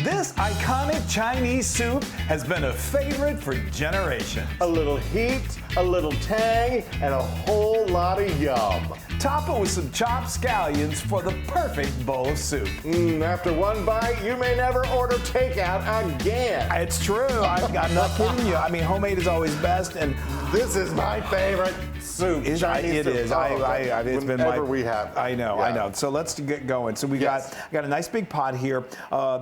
This iconic Chinese soup has been a favorite for generations. A little heat, a little tang, and a whole lot of yum. Top it with some chopped scallions for the perfect bowl of soup. After one bite, you may never order takeout again. It's true. I'm not kidding you. I mean, homemade is always best, and this is my favorite soup. It Chinese soup. is. It's been whenever we have. I know. Yeah. I know. So let's get going. So we got a nice big pot here.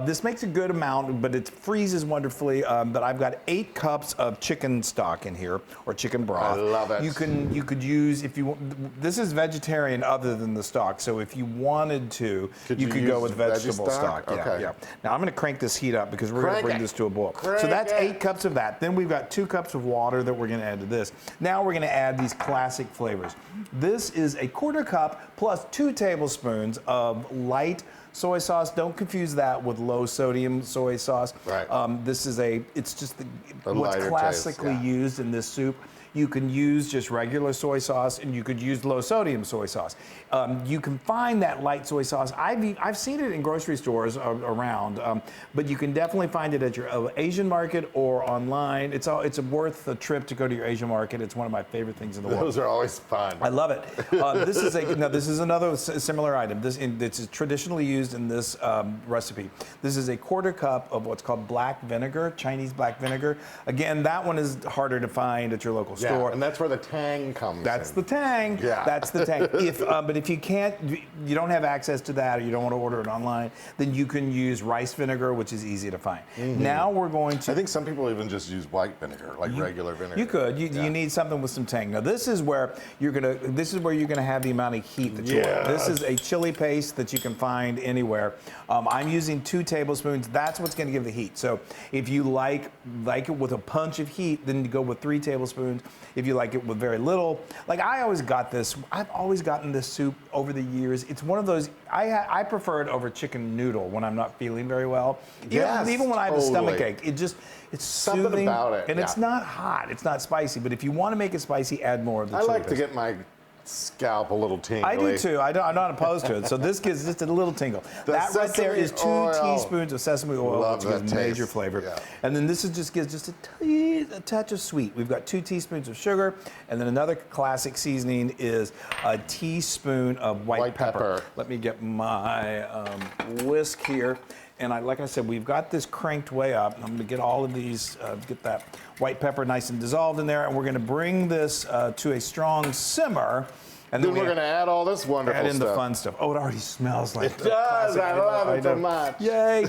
This makes a good amount, but it freezes wonderfully. But I've got 8 cups of chicken stock in here, or chicken broth. I love it. You could use, if you. This is vegetarian other than the stock. So if you wanted to, you could go with vegetable stock. Okay. Yeah. Now I'm going to crank this heat up because we're going to bring this to a boil. So that's 8 cups of that. Then we've got 2 cups of water that we're going to add to this. Now we're going to add these classic flavors. This is a 1/4 cup plus 2 tablespoons of light soy sauce. Don't confuse that with low sodium soy sauce. Right. It's just what's classically taste, used in this soup. You can use just regular soy sauce, and you could use low sodium soy sauce. You can find that light soy sauce. I've seen it in grocery stores around, but you can definitely find it at your Asian market or online. It's worth a trip to go to your Asian market. It's one of my favorite things in the world. Those are always fun. I love it. This is another similar item. This is traditionally used in this recipe. This is a 1/4 cup of what's called black vinegar, Chinese black vinegar. Again, that one is harder to find at your local store. Yeah, and that's where the tang comes That's in. the tang. Yeah. That's the tang. But if you don't have access to that, or you don't want to order it online, then you can use rice vinegar, which is easy to find. Now we're going to. I think some people even just use white vinegar, like regular vinegar. You could. You need something with some tang. Now this is where you're gonna have the amount of heat that you want. This is a chili paste that you can find anywhere. I'm using 2 tablespoons. That's what's gonna give the heat. So if you like it with a punch of heat, then you go with 3 tablespoons. If you like it with very little, like I've always gotten this soup over the years. It's one of those, I prefer it over chicken noodle when I'm not feeling very well. Even when I have a stomach ache, it's something soothing, about it. and it's not hot, it's not spicy. But if you want to make it spicy, add more of the chili I like to paste. get my scalp a little tingly. I do too. I'm not opposed to it. So this gives just a little tingle. That right there is 2 teaspoons of sesame oil, which gives major flavor. Yeah. And then this gives just a touch of sweet. We've got 2 teaspoons of sugar, and then another classic seasoning is a teaspoon of white pepper. Let me get my whisk here. And like I said, we've got this cranked way up. I'm going to get all of these, get that white pepper nice and dissolved in there, and we're going to bring this to a strong simmer. And then we're going to add all this wonderful stuff. Add in the fun stuff. Oh, it already smells like it does. I love it so much. Yay.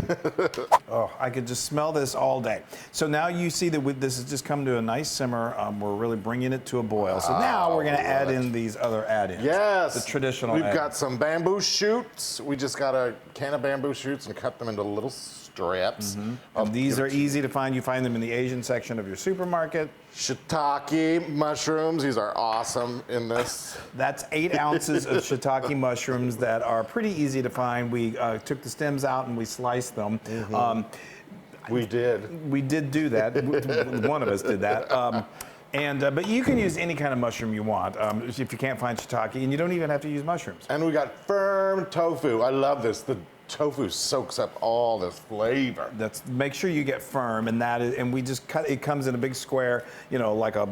Oh, I could just smell this all day. So now you see that this has just come to a nice simmer. We're really bringing it to a boil. So now we're going to add in these other add-ins. Yes. The traditional We've got some bamboo shoots. We just got a can of bamboo shoots and cut them into little strips. These are easy to find. You find them in the Asian section of your supermarket. Shiitake mushrooms. These are awesome in this. That's 8 ounces of shiitake mushrooms that are pretty easy to find. We took the stems out and we sliced them. We did. We did do that. One of us did that. But you can use any kind of mushroom you want if you can't find shiitake, and you don't even have to use mushrooms. And we got firm tofu. I love this. The tofu soaks up all this flavor. Make sure you get firm, and we just cut. It comes in a big square, like a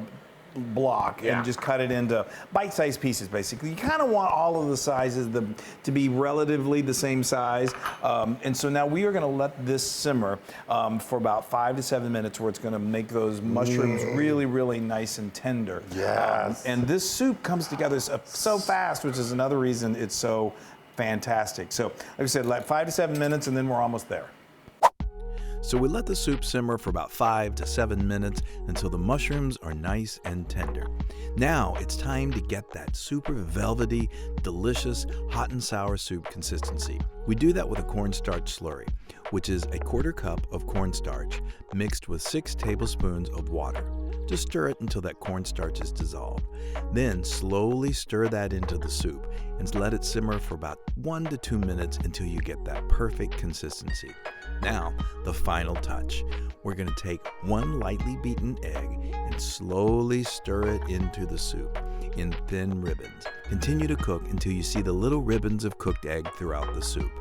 block, and just cut it into bite-sized pieces. Basically, you kind of want all of the sizes to be relatively the same size. And so now we are going to let this simmer for about 5 to 7 minutes, where it's going to make those mushrooms really, really nice and tender. Yes. And this soup comes together so fast, which is another reason it's so fantastic. So, like I said, 5 to 7 minutes, and then we're almost there. So we let the soup simmer for about 5 to 7 minutes until the mushrooms are nice and tender. Now it's time to get that super velvety, delicious, hot and sour soup consistency. We do that with a cornstarch slurry, which is a 1/4 cup of cornstarch mixed with 6 tablespoons of water. Just stir it until that cornstarch is dissolved. Then slowly stir that into the soup and let it simmer for about 1 to 2 minutes until you get that perfect consistency. Now, the final touch. We're going to take 1 lightly beaten egg and slowly stir it into the soup in thin ribbons. Continue to cook until you see the little ribbons of cooked egg throughout the soup.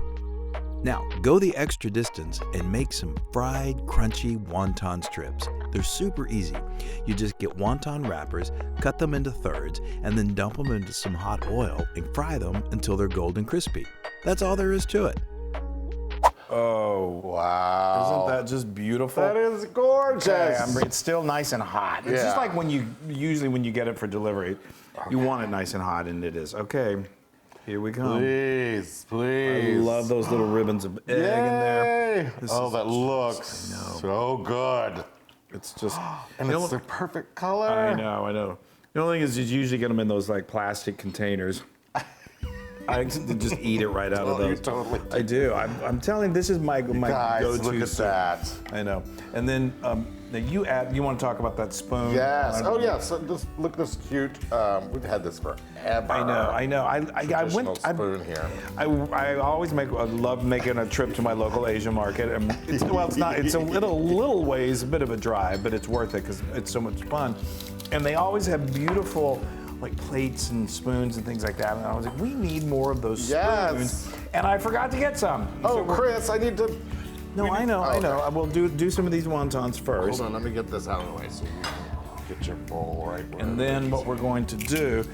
Now, go the extra distance and make some fried, crunchy wonton strips. They're super easy. You just get wonton wrappers, cut them into thirds, and then dump them into some hot oil and fry them until they're golden crispy. That's all there is to it. Oh, wow. Isn't that just beautiful? That is gorgeous. Okay, it's still nice and hot. It's just like when you get it for delivery, you want it nice and hot, and it is. Okay, here we come. Please, please. I love those little ribbons of egg in there. Oh, that looks so good. It's just, and it's the perfect color. I know. The only thing is, you usually get them in those like plastic containers. I just eat it right out of those. You totally do. I do. I'm telling you, this is my Guys, go-to. look at that. I know. And then you want to talk about that spoon? Yes. Oh, yeah. So look at this cute. We've had this forever. I know. I went. Spoon here. I love making a trip to my local Asian market, and it's not. It's a little ways, a bit of a drive, but it's worth it because it's so much fun. And they always have beautiful, like, plates and spoons and things like that. And I was like, we need more of those spoons. And I forgot to get some. Oh, Chris, I need to. No, I know. I will do some of these wontons first. Hold on, let me get this out of the way so you can get your bowl right where And then what we're going to do,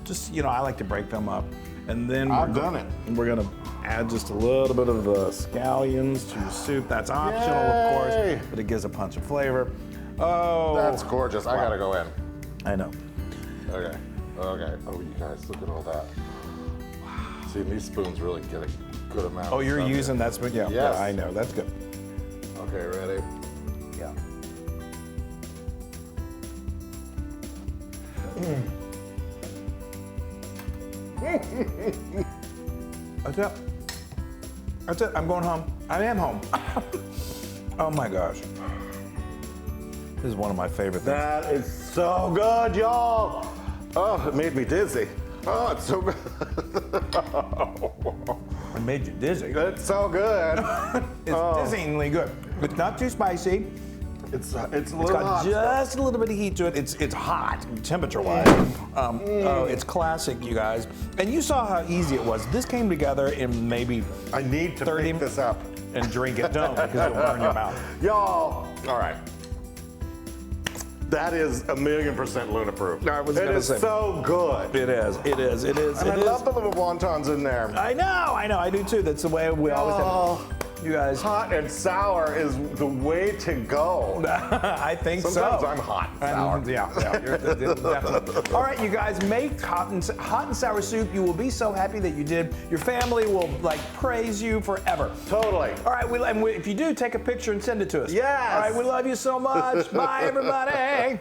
just, I like to break them up. And then I've done it. We're going to add just a little bit of the scallions to your soup. That's optional, of course, but it gives a punch of flavor. Oh. That's gorgeous. I got to go in. I know. Okay. Oh, you guys, look at all that. Wow. See, these spoons really get a good amount. Oh, you're using that spoon? Yeah. Yes. Yeah, I know. That's good. Okay, ready? Yeah. That's it. I'm going home. I am home. Oh my gosh. This is one of my favorite things. That is so good, y'all. Oh, it made me dizzy. Oh, it's so good. It made you dizzy. It's so good. It's dizzyingly good. It's not too spicy. It's a little It's got hot. just a little bit of heat to it. It's hot, temperature-wise. Oh, it's classic, you guys. And you saw how easy it was. This came together in maybe I need to 30 pick this up. and drink it. Don't, because it'll burn your mouth. Y'all, all right. That is 1,000,000% Luna proof. I was it gonna is say. so good. It is. And I love the little wontons in there. I know, I do too. That's the way we always have. You guys. Hot and sour is the way to go. I think Sometimes so. I'm hot and sour. Yeah, you're definitely. All right, you guys, make hot and sour soup. You will be so happy that you did. Your family will praise you forever. Totally. All right, if you do, take a picture and send it to us. Yes. All right, we love you so much. Bye, everybody.